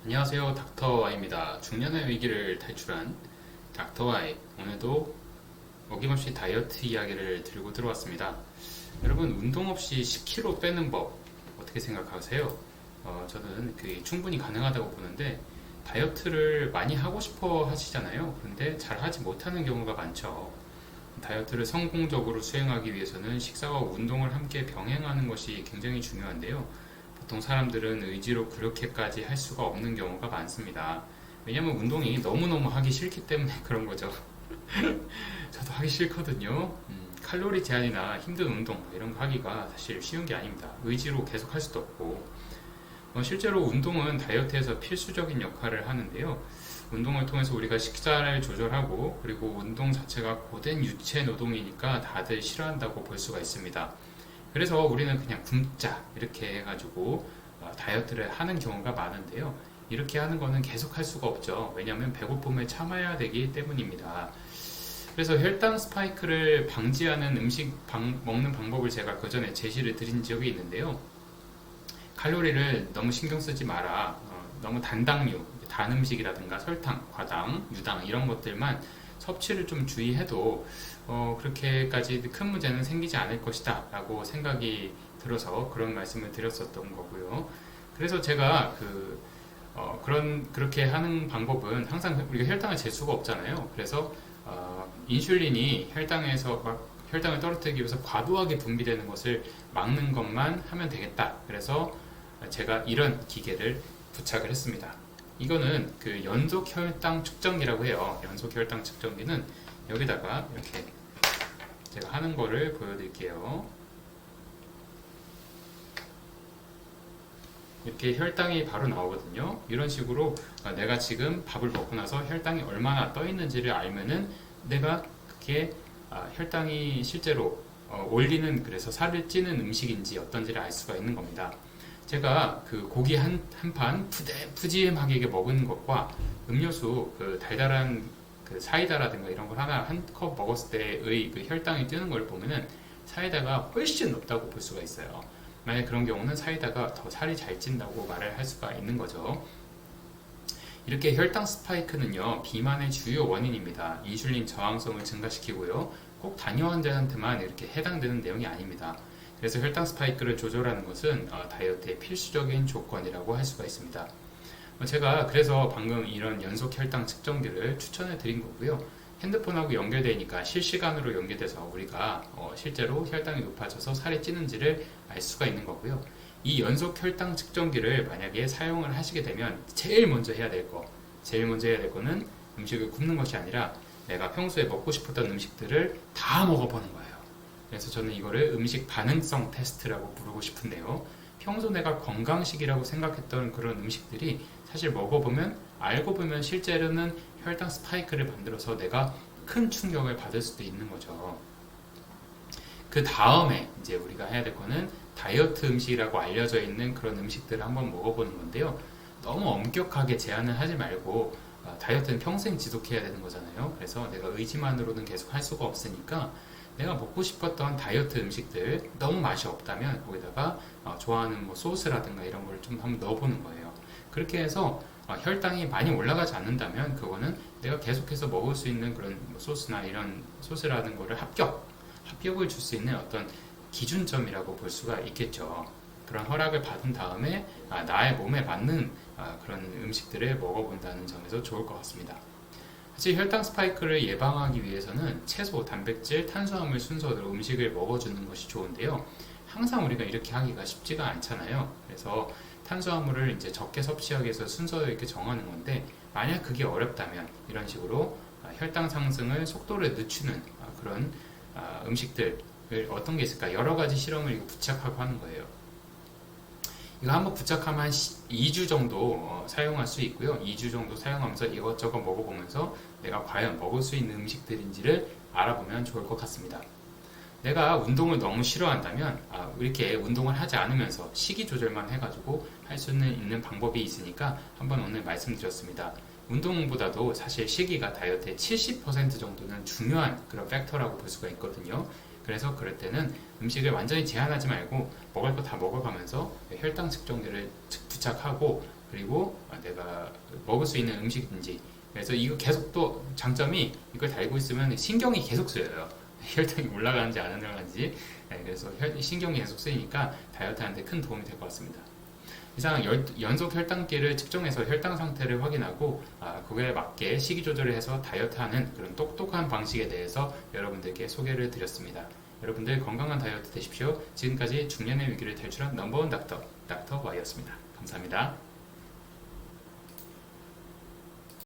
안녕하세요, 닥터와입니다. 중년의 위기를 탈출한 닥터와이. 오늘도 어김없이 다이어트 이야기를 들고 들어왔습니다. 여러분, 운동 없이 10kg 빼는 법 어떻게 생각하세요? 저는 그게 충분히 가능하다고 보는데, 다이어트를 많이 하고 싶어 하시잖아요. 그런데 잘 하지 못하는 경우가 많죠. 다이어트를 성공적으로 수행하기 위해서는 식사와 운동을 함께 병행하는 것이 굉장히 중요한데요. 보통 사람들은 의지로 그렇게까지 할 수가 없는 경우가 많습니다. 왜냐면 운동이 너무너무 하기 싫기 때문에 그런 거죠. 저도 하기 싫거든요. 칼로리 제한이나 힘든 운동 이런 거 하기가 사실 쉬운 게 아닙니다. 의지로 계속 할 수도 없고. 실제로 운동은 다이어트에서 필수적인 역할을 하는데요. 운동을 통해서 우리가 식사를 조절하고, 그리고 운동 자체가 고된 유체 노동이니까 다들 싫어한다고 볼 수가 있습니다. 그래서 우리는 그냥 굶자 이렇게 해가지고 다이어트를 하는 경우가 많은데요. 이렇게 하는 거는 계속 할 수가 없죠. 왜냐하면 배고픔을 참아야 되기 때문입니다. 그래서 혈당 스파이크를 방지하는 먹는 방법을 제가 그 전에 제시를 드린 적이 있는데요. 칼로리를 너무 신경 쓰지 마라. 너무 단당류, 단 음식이라든가 설탕, 과당, 유당 이런 것들만 섭취를 좀 주의해도 그렇게까지 큰 문제는 생기지 않을 것이다 라고 생각이 들어서 그런 말씀을 드렸었던 거고요. 그래서 제가 그렇게 하는 방법은 항상 우리가 혈당을 잴 수가 없잖아요. 그래서 인슐린이 혈당을 떨어뜨리기 위해서 과도하게 분비되는 것을 막는 것만 하면 되겠다. 그래서 제가 이런 기계를 부착을 했습니다. 이거는 그 연속 혈당 측정기라고 해요. 연속 혈당 측정기는 여기다가 이렇게 제가 하는 거를 보여드릴게요. 이렇게 혈당이 바로 나오거든요. 이런 식으로 내가 지금 밥을 먹고 나서 혈당이 얼마나 떠 있는지를 알면은 내가 그게 혈당이 실제로 올리는, 그래서 살을 찌는 음식인지 어떤지를 알 수가 있는 겁니다. 제가 그 고기 한 판 푸짐하게 먹은 것과 음료수 그 달달한 그 사이다라든가 이런 걸 한 컵 먹었을 때의 그 혈당이 뜨는 걸 보면은 사이다가 훨씬 높다고 볼 수가 있어요. 만약 그런 경우는 사이다가 더 살이 잘 찐다고 말을 할 수가 있는 거죠. 이렇게 혈당 스파이크는요, 비만의 주요 원인입니다. 인슐린 저항성을 증가시키고요, 꼭 당뇨 환자한테만 이렇게 해당되는 내용이 아닙니다. 그래서 혈당 스파이크를 조절하는 것은 다이어트의 필수적인 조건이라고 할 수가 있습니다. 제가 그래서 방금 이런 연속 혈당 측정기를 추천해 드린 거고요. 핸드폰하고 연결되니까 실시간으로 연결돼서 우리가 실제로 혈당이 높아져서 살이 찌는지를 알 수가 있는 거고요. 이 연속 혈당 측정기를 만약에 사용을 하시게 되면 제일 먼저 해야 될 거는 음식을 굽는 것이 아니라 내가 평소에 먹고 싶었던 음식들을 다 먹어보는 거예요. 그래서 저는 이거를 음식 반응성 테스트라고 부르고 싶은데요. 평소 내가 건강식이라고 생각했던 그런 음식들이 사실 먹어보면, 알고 보면 실제로는 혈당 스파이크를 만들어서 내가 큰 충격을 받을 수도 있는 거죠. 그 다음에 이제 우리가 해야 될 거는 다이어트 음식이라고 알려져 있는 그런 음식들을 한번 먹어보는 건데요. 너무 엄격하게 제한을 하지 말고, 다이어트는 평생 지속해야 되는 거잖아요. 그래서 내가 의지만으로는 계속 할 수가 없으니까 내가 먹고 싶었던 다이어트 음식들 너무 맛이 없다면 거기다가 좋아하는 뭐 소스라든가 이런 걸 좀 한번 넣어보는 거예요. 그렇게 해서 혈당이 많이 올라가지 않는다면 그거는 내가 계속해서 먹을 수 있는 그런 뭐 소스나 이런 소스라는 거를 합격을 줄 수 있는 어떤 기준점이라고 볼 수가 있겠죠. 그런 허락을 받은 다음에 나의 몸에 맞는 그런 음식들을 먹어본다는 점에서 좋을 것 같습니다. 사실 혈당 스파이크를 예방하기 위해서는 채소, 단백질, 탄수화물 순서대로 음식을 먹어주는 것이 좋은데요. 항상 우리가 이렇게 하기가 쉽지가 않잖아요. 그래서 탄수화물을 이제 적게 섭취하기 위해서 순서를 이렇게 정하는 건데, 만약 그게 어렵다면 이런 식으로 혈당 상승을 속도를 늦추는 그런 음식들 어떤 게 있을까? 여러 가지 실험을 부착하고 하는 거예요. 이거 한번 부착하면 한 2주 정도 사용할 수 있고요. 2주 정도 사용하면서 이것저것 먹어보면서 내가 과연 먹을 수 있는 음식들인지를 알아보면 좋을 것 같습니다. 내가 운동을 너무 싫어한다면 이렇게 운동을 하지 않으면서 식이 조절만 해가지고 할 수 있는 방법이 있으니까 한번 오늘 말씀드렸습니다. 운동보다도 사실 식이가 다이어트의 70% 정도는 중요한 그런 팩터라고 볼 수가 있거든요. 그래서 그럴 때는 음식을 완전히 제한하지 말고 먹을 거 다 먹어가면서 혈당 측정기를 부착하고 그리고 내가 먹을 수 있는 음식인지. 그래서 이거 계속 또 장점이 이걸 달고 있으면 신경이 계속 쓰여요. 혈당이 올라가는지 안 올라가는지. 그래서 신경이 계속 쓰이니까 다이어트 하는데 큰 도움이 될 것 같습니다. 이상 연속 혈당계를 측정해서 혈당 상태를 확인하고 그거에 맞게 식이 조절을 해서 다이어트하는 그런 똑똑한 방식에 대해서 여러분들께 소개를 드렸습니다. 여러분들 건강한 다이어트 되십시오. 지금까지 중년의 위기를 탈출한 넘버원 닥터 Y였습니다. 감사합니다.